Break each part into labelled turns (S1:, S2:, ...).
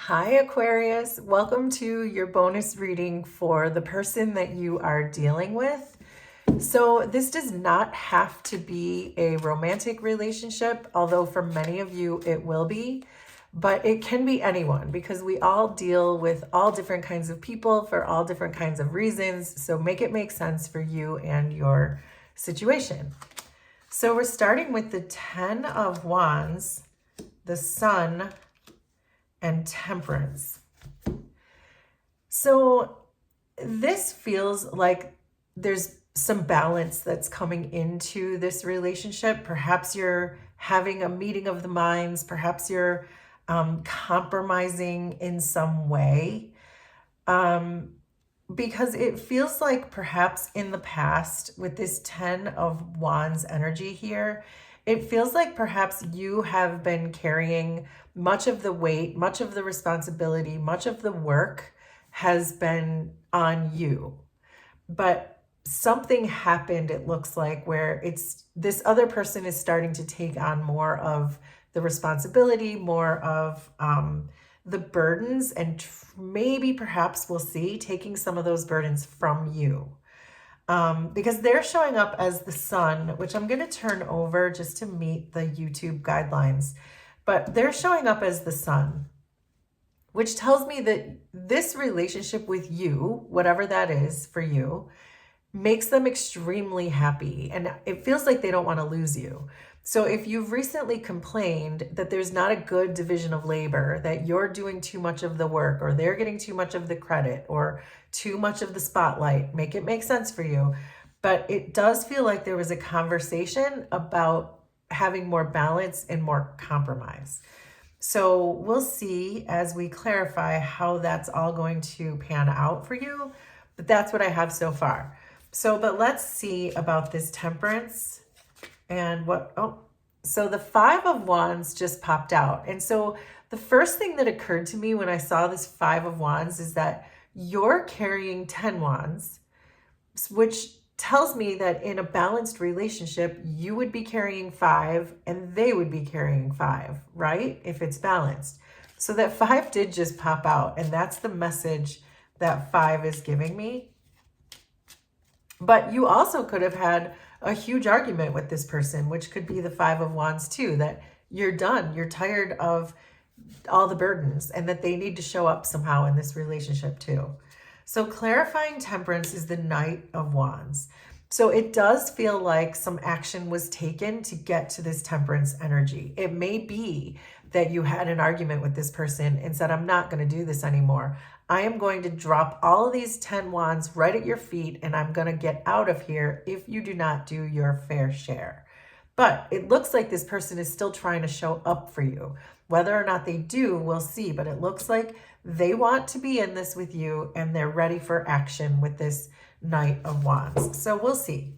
S1: Hi, Aquarius. Welcome to your bonus reading for the person that you are dealing with. So, this does not have to be a romantic relationship, although for many of you it will be, but it can be anyone because we all deal with all different kinds of people for all different kinds of reasons. So, make it make sense for you and your situation. So, we're starting with the 10 of Wands, the Sun, and Temperance. So this feels like there's some balance that's coming into this relationship. Perhaps you're having a meeting of the minds. Perhaps you're compromising in some way. Because it feels like perhaps in the past with this 10 of Wands energy here, it feels like perhaps you have been carrying much of the weight, much of the responsibility, much of the work has been on you. But something happened, it looks like, where it's this other person is starting to take on more of the responsibility, more of the burdens, and maybe perhaps we'll see taking some of those burdens from you. Because they're showing up as the Sun, which I'm going to turn over just to meet the YouTube guidelines. But they're showing up as the Sun, which tells me that this relationship with you, whatever that is for you, makes them extremely happy. And it feels like they don't want to lose you. So if you've recently complained that there's not a good division of labor, that you're doing too much of the work, or they're getting too much of the credit, or too much of the spotlight, make it make sense for you. But it does feel like there was a conversation about having more balance and more compromise. So we'll see as we clarify how that's all going to pan out for you. But that's what I have so far. So, but let's see about this Temperance and so the 5 of Wands just popped out. And so the first thing that occurred to me when I saw this 5 of Wands is that you're carrying 10 Wands, which tells me that in a balanced relationship, you would be carrying 5 and they would be carrying 5, right? If it's balanced. So that 5 did just pop out, and that's the message that 5 is giving me. But you also could have had a huge argument with this person, which could be the 5 of Wands too, that you're done, you're tired of all the burdens, and that they need to show up somehow in this relationship too. So clarifying Temperance is the Knight of Wands. So it does feel like some action was taken to get to this Temperance energy. It may be that you had an argument with this person and said, I'm not going to do this anymore. I am going to drop all of these 10 wands right at your feet, and I'm going to get out of here if you do not do your fair share. But it looks like this person is still trying to show up for you. Whether or not they do, we'll see. But it looks like they want to be in this with you, and they're ready for action with this Knight of Wands. So we'll see.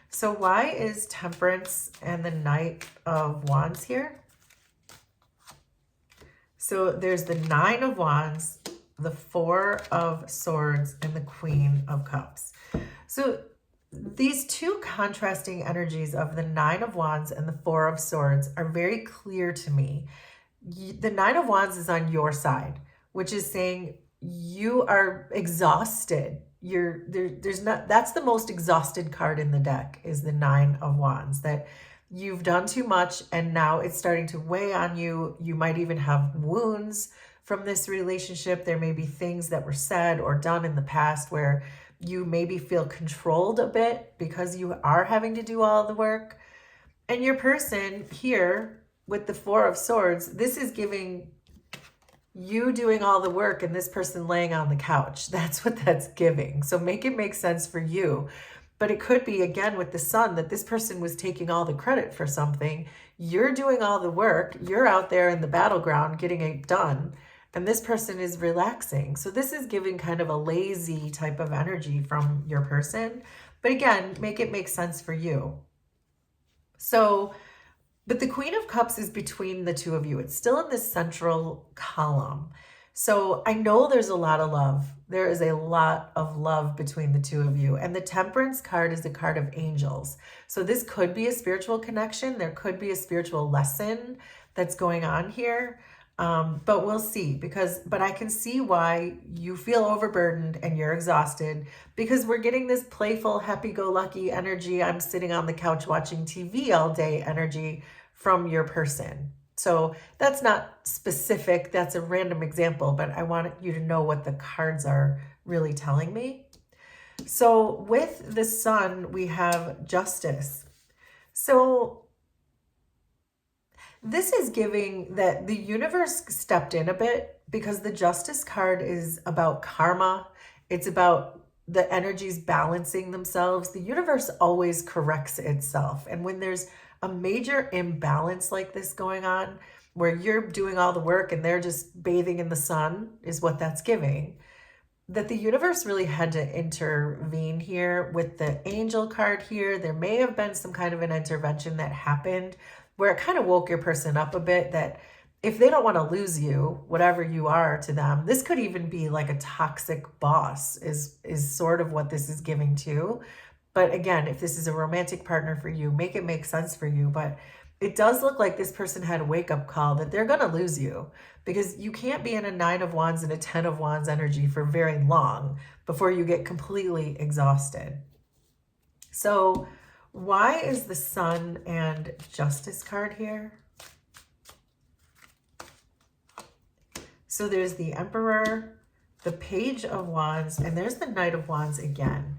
S1: So why is Temperance and the Knight of Wands here? So there's the 9 of Wands, the 4 of Swords, and the Queen of Cups. So these two contrasting energies of the 9 of Wands and the 4 of Swords are very clear to me. The 9 of Wands is on your side, which is saying you are exhausted. That's the most exhausted card in the deck, is the 9 of Wands, that you've done too much and now it's starting to weigh on you. You might even have wounds from this relationship. There may be things that were said or done in the past where you maybe feel controlled a bit because you are having to do all the work. And your person here with the 4 of Swords, this is giving you doing all the work and this person laying on the couch. That's what that's giving. So make it make sense for you. But it could be, again, with the Sun, that this person was taking all the credit for something. You're doing all the work. You're out there in the battleground getting it done. And this person is relaxing. So this is giving kind of a lazy type of energy from your person. But again, make it make sense for you. So, but the Queen of Cups is between the two of you. It's still in this central column. So I know there's a lot of love. There is a lot of love between the two of you. And the Temperance card is a card of angels. So this could be a spiritual connection. There could be a spiritual lesson that's going on here. But we'll see, but I can see why you feel overburdened and you're exhausted, because we're getting this playful, happy-go-lucky energy. I'm sitting on the couch watching TV all day energy from your person. So that's not specific. That's a random example, but I want you to know what the cards are really telling me. So with the sun, we have justice. So this is giving that the universe stepped in a bit, because the justice card is about karma. It's about the energies balancing themselves. The universe always corrects itself. And when there's a major imbalance like this going on, where you're doing all the work and they're just bathing in the sun, is what that's giving. That the universe really had to intervene here with the angel card here. There may have been some kind of an intervention that happened where it kind of woke your person up a bit, that if they don't want to lose you, whatever you are to them, this could even be like a toxic boss is sort of what this is giving too. But again, if this is a romantic partner for you, make it make sense for you. But it does look like this person had a wake-up call that they're going to lose you, because you can't be in a 9 of Wands and a 10 of Wands energy for very long before you get completely exhausted. So why is the Sun and Justice card here? So there's the Emperor, the Page of Wands, and there's the Knight of Wands again.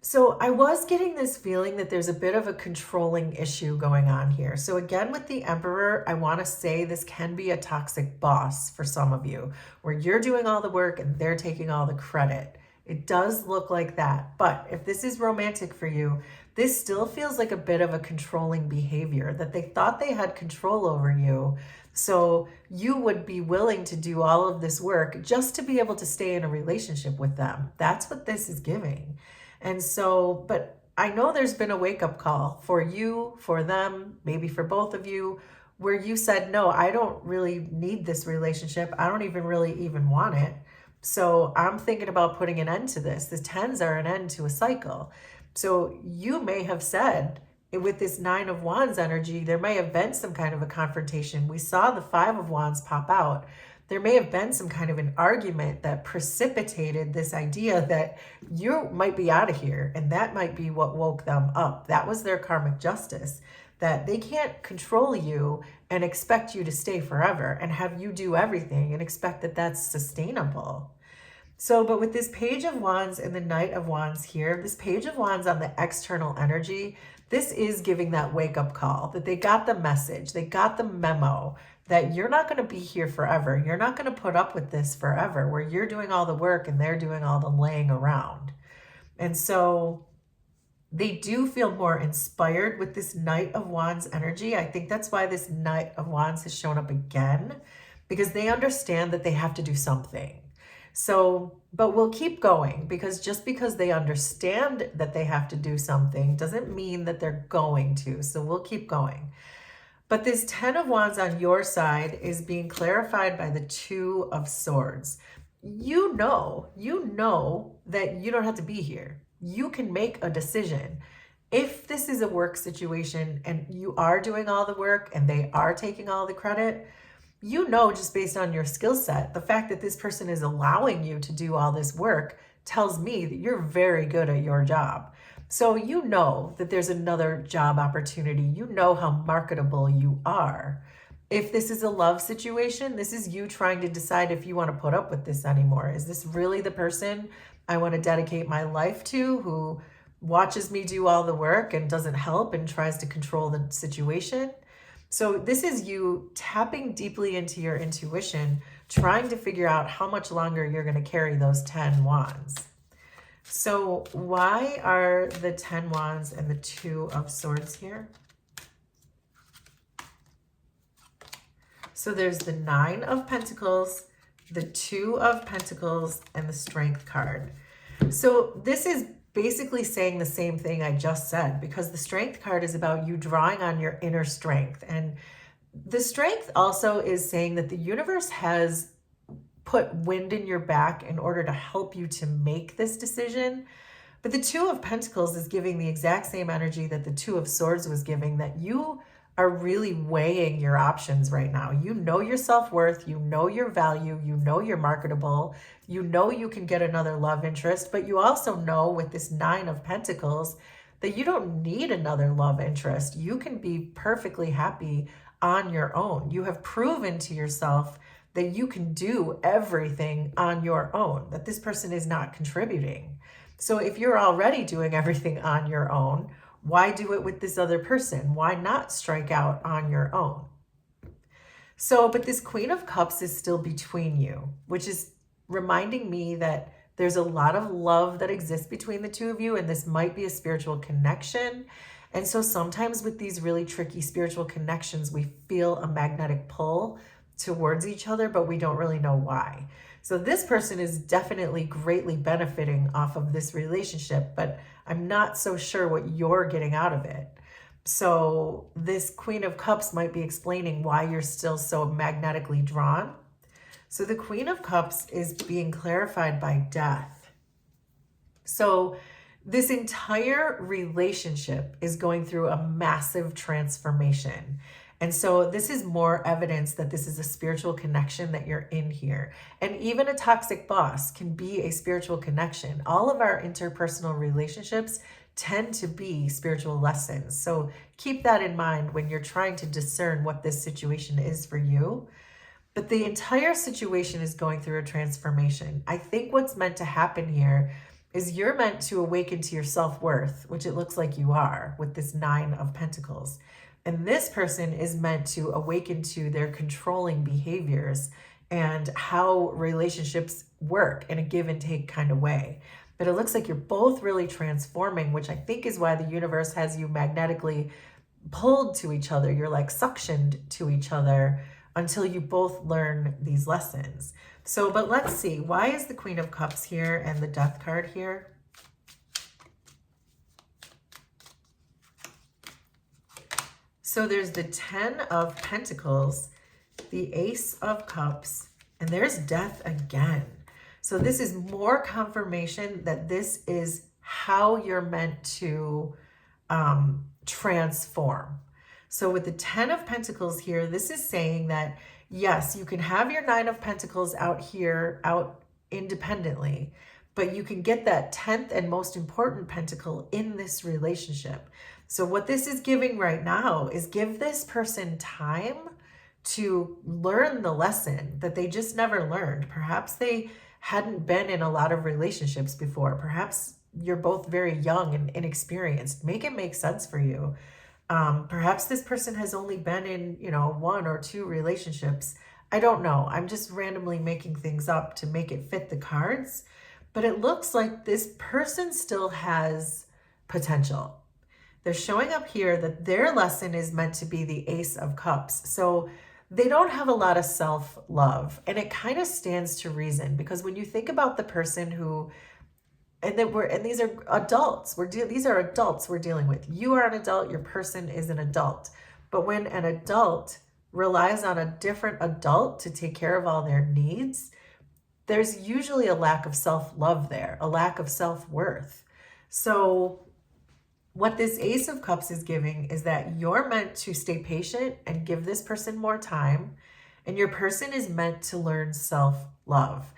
S1: So I was getting this feeling that there's a bit of a controlling issue going on here. So again, with the Emperor, I want to say this can be a toxic boss for some of you, where you're doing all the work and they're taking all the credit. It does look like that. But if this is romantic for you, this still feels like a bit of a controlling behavior, that they thought they had control over you. So you would be willing to do all of this work just to be able to stay in a relationship with them. That's what this is giving. And so, but I know there's been a wake-up call for you, for them, maybe for both of you, where you said, no, I don't really need this relationship. I don't really even want it. So I'm thinking about putting an end to this. The 10s are an end to a cycle. So you may have said, with this 9 of Wands energy, there may have been some kind of a confrontation. We saw the 5 of Wands pop out. There may have been some kind of an argument that precipitated this idea that you might be out of here, and that might be what woke them up. That was their karmic justice, that they can't control you and expect you to stay forever and have you do everything and expect that that's sustainable. So, but with this Page of Wands and the Knight of Wands here, this Page of Wands on the external energy, this is giving that wake-up call, that they got the message, they got the memo, that you're not going to be here forever. You're not going to put up with this forever, where you're doing all the work and they're doing all the laying around. And so they do feel more inspired with this Knight of Wands energy. I think that's why this Knight of Wands has shown up again, because they understand that they have to do something. So, but we'll keep going, because just because they understand that they have to do something doesn't mean that they're going to. So we'll keep going. But this 10 of Wands on your side is being clarified by the 2 of Swords. You know that you don't have to be here. You can make a decision. If this is a work situation and you are doing all the work and they are taking all the credit, you know, just based on your skill set, the fact that this person is allowing you to do all this work tells me that you're very good at your job. So you know that there's another job opportunity. You know how marketable you are. If this is a love situation, this is you trying to decide if you want to put up with this anymore. Is this really the person I want to dedicate my life to, who watches me do all the work and doesn't help and tries to control the situation? So this is you tapping deeply into your intuition, trying to figure out how much longer you're going to carry those 10 wands. So why are the 10 wands and the 2 of swords here? So there's the 9 of pentacles, the 2 of pentacles, and the strength card. So this is basically saying the same thing I just said, because the strength card is about you drawing on your inner strength. And the strength also is saying that the universe has put wind in your back in order to help you to make this decision. But the 2 of pentacles is giving the exact same energy that the 2 of swords was giving, that you are really weighing your options right now. You know your self-worth, you know your value, you know you're marketable, you know you can get another love interest, but you also know with this Nine of Pentacles that you don't need another love interest. You can be perfectly happy on your own. You have proven to yourself that you can do everything on your own, that this person is not contributing. So if you're already doing everything on your own, why do it with this other person? Why not strike out on your own? So, but this Queen of Cups is still between you, which is reminding me that there's a lot of love that exists between the two of you, and this might be a spiritual connection. And so sometimes with these really tricky spiritual connections, we feel a magnetic pull towards each other, but we don't really know why. So this person is definitely greatly benefiting off of this relationship, but I'm not so sure what you're getting out of it. So this Queen of Cups might be explaining why you're still so magnetically drawn. So the Queen of Cups is being clarified by death. So this entire relationship is going through a massive transformation. And so this is more evidence that this is a spiritual connection that you're in here. And even a toxic boss can be a spiritual connection. All of our interpersonal relationships tend to be spiritual lessons. So keep that in mind when you're trying to discern what this situation is for you. But the entire situation is going through a transformation. I think what's meant to happen here is you're meant to awaken to your self-worth, which it looks like you are with this Nine of Pentacles. And this person is meant to awaken to their controlling behaviors and how relationships work in a give and take kind of way. But it looks like you're both really transforming, which I think is why the universe has you magnetically pulled to each other. You're like suctioned to each other until you both learn these lessons. So, but let's see, why is the Queen of Cups here and the Death card here? So there's the Ten of Pentacles, the Ace of Cups, and there's Death again. So this is more confirmation that this is how you're meant to transform. So with the Ten of Pentacles here, this is saying that, yes, you can have your Nine of Pentacles out here, out independently, but you can get that 10th and most important pentacle in this relationship. So what this is giving right now is give this person time to learn the lesson that they just never learned. Perhaps they hadn't been in a lot of relationships before. Perhaps you're both very young and inexperienced. Make it make sense for you. Perhaps this person has only been in, 1 or 2 relationships. I don't know. I'm just randomly making things up to make it fit the cards. But it looks like this person still has potential. They're showing up here that their lesson is meant to be the Ace of Cups. So they don't have a lot of self-love. And it kind of stands to reason, because when you think about the person who, and these are adults, these are adults we're dealing with. You are an adult, your person is an adult. But when an adult relies on a different adult to take care of all their needs, there's usually a lack of self-love there, a lack of self-worth. So what this Ace of Cups is giving is that you're meant to stay patient and give this person more time, and your person is meant to learn self-love.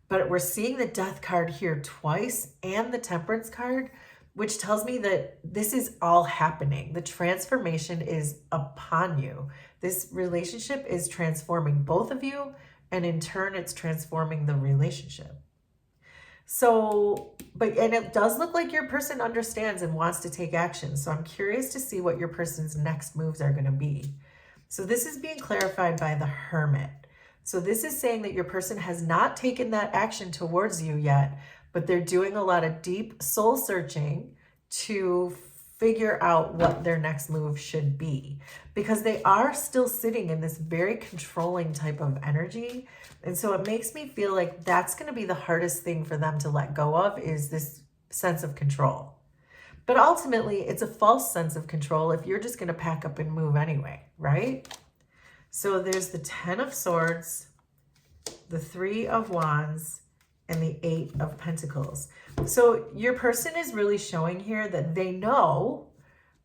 S1: But we're seeing the Death card here twice and the Temperance card, which tells me that this is all happening. The transformation is upon you. This relationship is transforming both of you, and in turn, it's transforming the relationship. So, and it does look like your person understands and wants to take action. So I'm curious to see what your person's next moves are going to be. So this is being clarified by the Hermit. So this is saying that your person has not taken that action towards you yet, but they're doing a lot of deep soul searching to figure out what their next move should be, because they are still sitting in this very controlling type of energy. And so it makes me feel like that's going to be the hardest thing for them to let go of, is this sense of control. But ultimately, it's a false sense of control if you're just going to pack up and move anyway, right? So there's the 10 of Swords, the 3 of Wands, and the 8 of Pentacles. So your person is really showing here that they know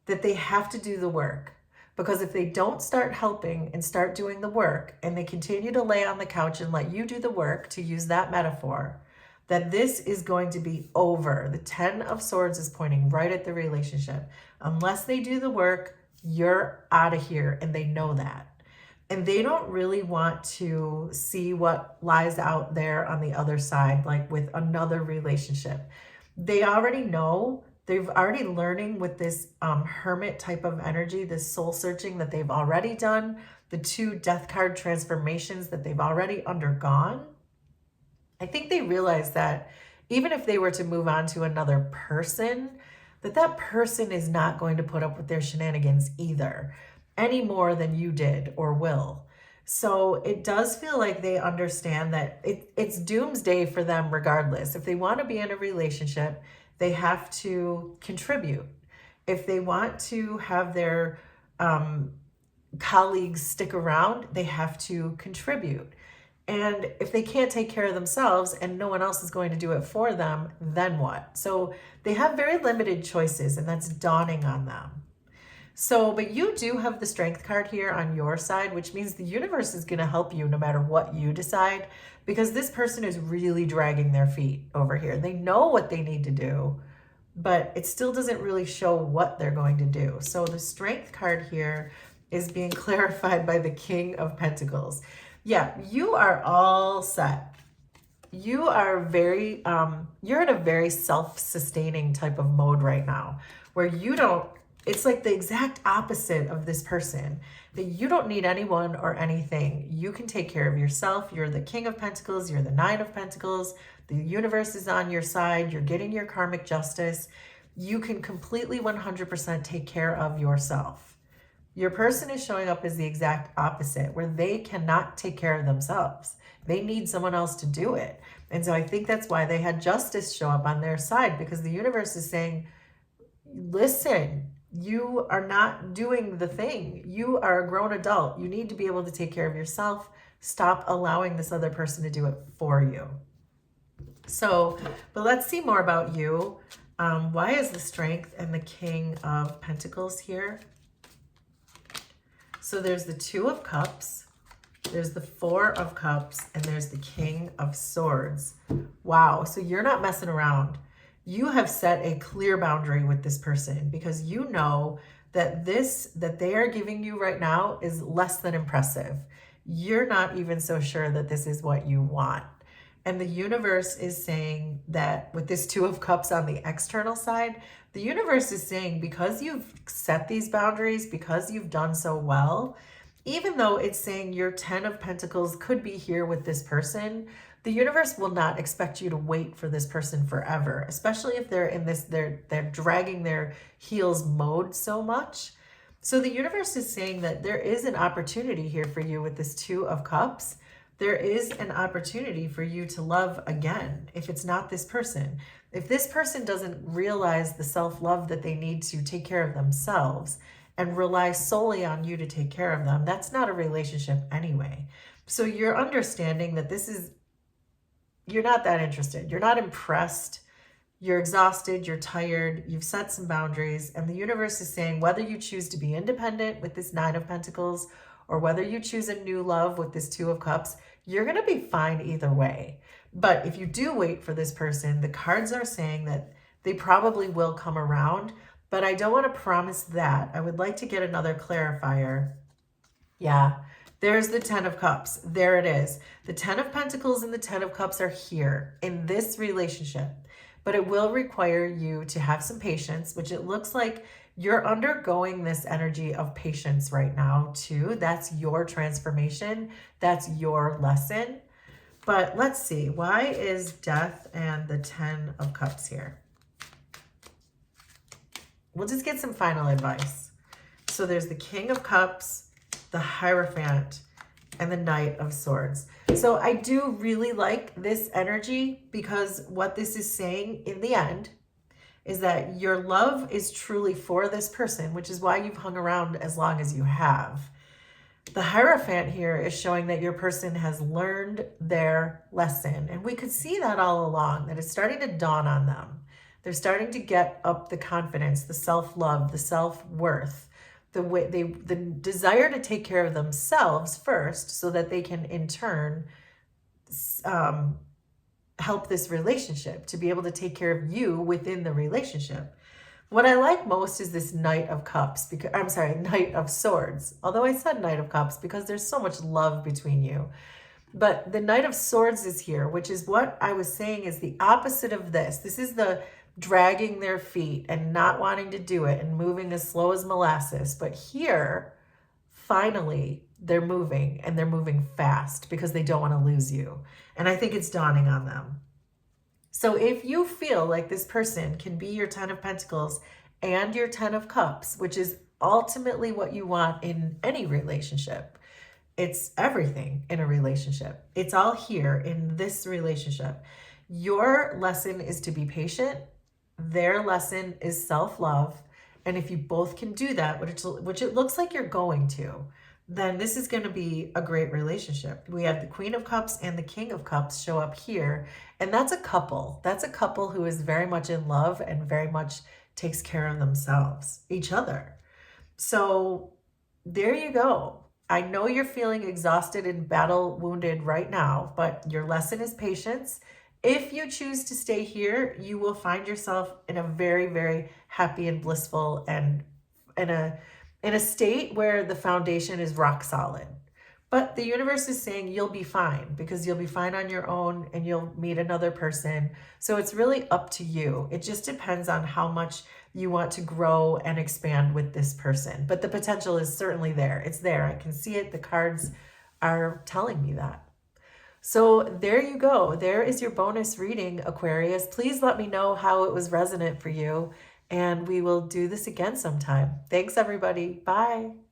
S1: that they have to do the work, Because if they don't start helping and start doing the work, and they continue to lay on the couch and let you do the work, to use that metaphor, that this is going to be over. The 10 of Swords is pointing right at the relationship. Unless they do the work, you're out of here, and they know that. And they don't really want to see what lies out there on the other side, like with another relationship. They already know, they've already learning with this hermit type of energy, this soul searching that they've already done, the 2 death card transformations that they've already undergone. I think they realize that even if they were to move on to another person, that person is not going to put up with their shenanigans either, any more than you did or will. So it does feel like they understand that it's doomsday for them regardless. If they want to be in a relationship, they have to contribute. If they want to have their colleagues stick around, they have to contribute. And if they can't take care of themselves and no one else is going to do it for them, then what? So they have very limited choices, and that's dawning on them. So, but you do have the Strength card here on your side, which means the universe is going to help you no matter what you decide, because this person is really dragging their feet over here. They know what they need to do, but it still doesn't really show what they're going to do. So the Strength card here is being clarified by the King of Pentacles. Yeah, you are all set. You are very, you're in a very self-sustaining type of mode right now, where you don't, it's like the exact opposite of this person, that you don't need anyone or anything. You can take care of yourself. You're the King of Pentacles. You're the Nine of Pentacles. The universe is on your side. You're getting your karmic justice. You can completely 100% take care of yourself. Your person is showing up as the exact opposite, where they cannot take care of themselves. They need someone else to do it. And so I think that's why they had justice show up on their side, because the universe is saying, listen, you are not doing the thing. You are a grown adult. You need to be able to take care of yourself. Stop allowing this other person to do it for you. So, but let's see more about you. Why is the Strength and the King of Pentacles here? So there's the 2 of Cups, there's the 4 of Cups, and there's the King of Swords. Wow, so you're not messing around. You have set a clear boundary with this person, because you know that this that they are giving you right now is less than impressive. You're not even so sure that this is what you want. And the universe is saying that with this 2 of Cups on the external side, the universe is saying, because you've set these boundaries, because you've done so well, even though it's saying your 10 of Pentacles could be here with this person, the universe will not expect you to wait for this person forever, especially if they're in this, they're dragging their heels mode so much. So the universe is saying that there is an opportunity here for you with this 2 of Cups. There is an opportunity for you to love again, if it's not this person. If this person doesn't realize the self-love that they need to take care of themselves and rely solely on you to take care of them, that's not a relationship anyway. So you're understanding that this is, you're not that interested. You're not impressed. You're exhausted. You're tired. You've set some boundaries. And the universe is saying, whether you choose to be independent with this 9 of Pentacles, or whether you choose a new love with this 2 of Cups, you're going to be fine either way. But if you do wait for this person, the cards are saying that they probably will come around, but I don't want to promise that. I would like to get another clarifier. Yeah, there's the 10 of Cups. There it is. The 10 of Pentacles and the 10 of Cups are here in this relationship, but it will require you to have some patience, which it looks like you're undergoing this energy of patience right now too. That's your transformation. That's your lesson. But let's see, why is Death and the 10 of Cups here? We'll just get some final advice. So there's the King of Cups, the Hierophant, and the Knight of Swords. So I do really like this energy, because what this is saying in the end is that your love is truly for this person, which is why you've hung around as long as you have. The Hierophant here is showing that your person has learned their lesson. And we could see that all along, that it's starting to dawn on them. They're starting to get up the confidence, the self-love, the self-worth. the desire to take care of themselves first so that they can in turn um, help this relationship, to be able to take care of you within the relationship. What I like most is this Knight of Cups, because I'm sorry, Knight of Swords. Although I said Knight of Cups because there's so much love between you. But the Knight of Swords is here, which is what I was saying is the opposite of this. This is the dragging their feet and not wanting to do it and moving as slow as molasses. But here, finally, they're moving, and they're moving fast because they don't want to lose you. And I think it's dawning on them. So if you feel like this person can be your 10 of Pentacles and your 10 of Cups, which is ultimately what you want in any relationship, it's everything in a relationship. It's all here in this relationship. Your lesson is to be patient. Their lesson is self-love. And if you both can do that, which it looks like you're going to, then this is going to be a great relationship. We have the Queen of Cups and the King of Cups show up here. And that's a couple. That's a couple who is very much in love and very much takes care of themselves, each other. So there you go. I know you're feeling exhausted and battle wounded right now, but your lesson is patience. If you choose to stay here, you will find yourself in a very, very happy and blissful and in a state where the foundation is rock solid. But the universe is saying you'll be fine, because you'll be fine on your own and you'll meet another person. So it's really up to you. It just depends on how much you want to grow and expand with this person. But the potential is certainly there. It's there. I can see it. The cards are telling me that. So there you go. There is your bonus reading, Aquarius. Please let me know how it was resonant for you, and we will do this again sometime. Thanks, everybody. Bye.